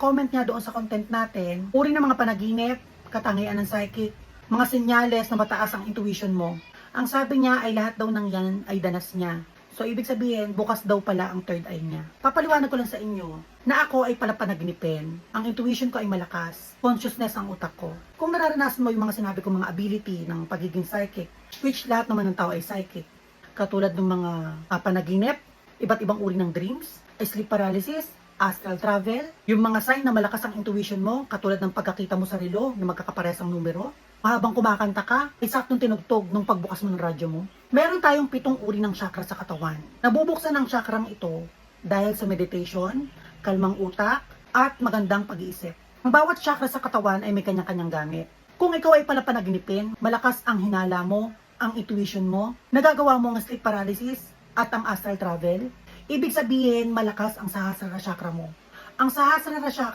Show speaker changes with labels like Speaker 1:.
Speaker 1: comment niya doon sa content natin, uri ng mga panaginip, katangian ng psychic, mga senyales na mataas ang intuition mo. Ang sabi niya ay lahat daw ng yan ay danas niya. So, ibig sabihin, bukas daw pala ang third eye niya. Papaliwanag ko lang sa inyo na ako ay pala panaginipin. Ang intuition ko ay malakas. Consciousness ang utak ko. Kung nararanasan mo yung mga sinabi ko mga ability ng pagiging psychic, which lahat naman ng tao ay psychic, katulad ng mga panaginip, iba't ibang uri ng dreams, sleep paralysis, astral travel, yung mga sign na malakas ang intuition mo, katulad ng pagkakita mo sa relo na magkakapares ang numero, habang kumakanta ka, eksaktong tinugtog nung pagbukas mo ng radyo mo. Meron tayong 7 uri ng chakra sa katawan. Nabubuksan ang chakrang ito dahil sa meditation, kalmang utak, at magandang pag-iisip. Ang bawat chakra sa katawan ay may kanya-kanyang gamit. Kung ikaw ay pala panaginipin, malakas ang hinala mo, ang intuition mo, nagagawa mo ang sleep paralysis at ang astral travel, ibig sabihin malakas ang sahasrara chakra mo. Ang sahasrara chakra